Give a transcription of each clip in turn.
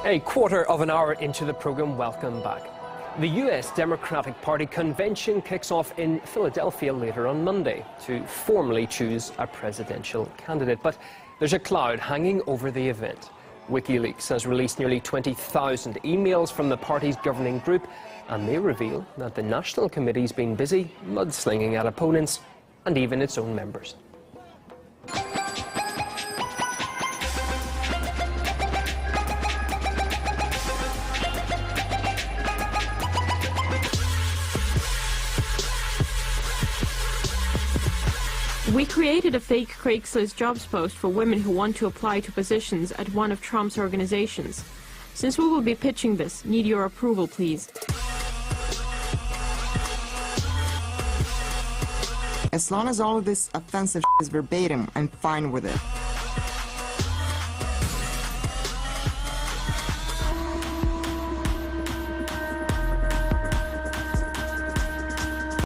A quarter of an hour into the program, welcome back. The U.S. Democratic Party convention kicks off in Philadelphia later on Monday to formally choose a presidential candidate. But there's a cloud hanging over the event. WikiLeaks has released nearly 20,000 emails from the party's governing group, and they reveal that the National Committee's been busy mudslinging at opponents and even its own members. We created a fake Craigslist jobs post for women who want to apply to positions at one of Trump's organizations. Since we will be pitching this, need your approval, please. As long as all of this offensive is verbatim, I'm fine with it.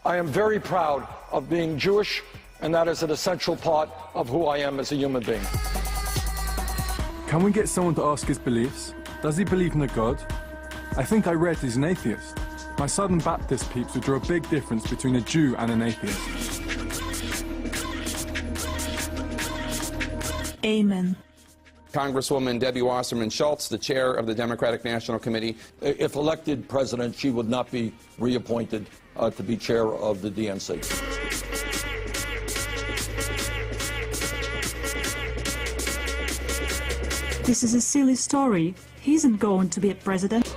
I am very proud of being Jewish, and that is an essential part of who I am as a human being. Can we get someone to ask his beliefs? Does he believe in a God? I think I read he's an atheist. My Southern Baptist peeps would draw a big difference between a Jew and an atheist. Amen. Congresswoman Debbie Wasserman Schultz, the chair of the Democratic National Committee. If elected president, she would not be reappointed to be chair of the DNC. This is a silly story. He isn't going to be a president.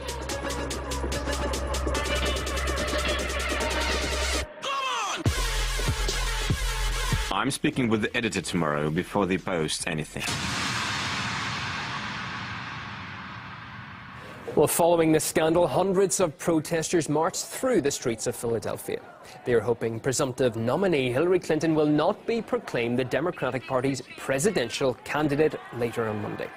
I'm speaking with the editor tomorrow before they post anything. Well, following this scandal, hundreds of protesters marched through the streets of Philadelphia. They are hoping presumptive nominee Hillary Clinton will not be proclaimed the Democratic Party's presidential candidate later on Monday.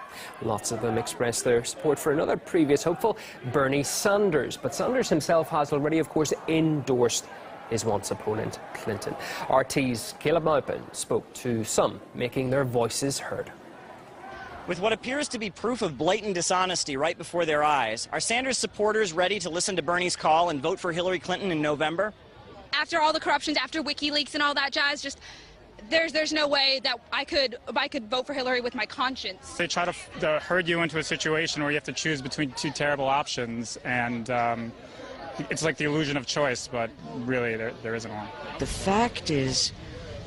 Lots of them expressed their support for another previous hopeful, Bernie Sanders. But Sanders himself has already, of course, endorsed his once opponent, Clinton. RT's Caleb Maupin spoke to some, making their voices heard. With what appears to be proof of blatant dishonesty right before their eyes, are Sanders supporters ready to listen to Bernie's call and vote for Hillary Clinton in November? After all the corruptions, after WikiLeaks and all that jazz, just there's no way that I could vote for Hillary with my conscience. They try to herd you into a situation where you have to choose between two terrible options, and it's like the illusion of choice, but really there isn't one. The fact is,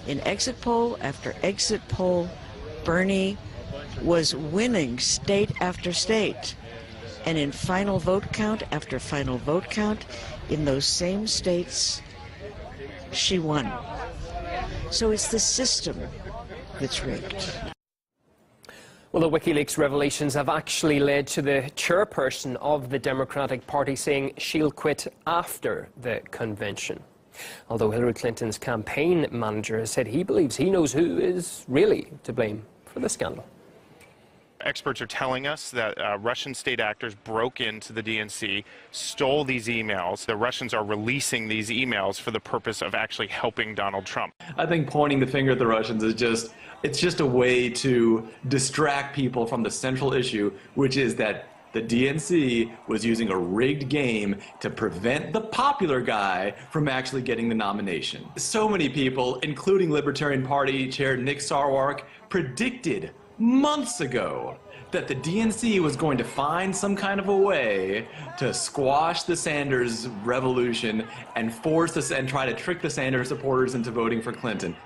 in exit poll after exit poll, Bernie was winning state after state, and in final vote count after final vote count in those same states, she won. So it's the system that's rigged. Well, the WikiLeaks revelations have actually led to the chairperson of the Democratic Party saying she'll quit after the convention. Although Hillary Clinton's campaign manager has said he believes he knows who is really to blame for the scandal. Experts are telling us that Russian state actors broke into the DNC, stole these emails. The Russians are releasing these emails for the purpose of actually helping Donald Trump. I think pointing the finger at the Russians is it's just a way to distract people from the central issue, which is that the DNC was using a rigged game to prevent the popular guy from actually getting the nomination. So many people, including Libertarian Party Chair Nick Sarwark, predicted months ago that the DNC was going to find some kind of a way to squash the Sanders revolution and force us and try to trick the Sanders supporters into voting for Clinton.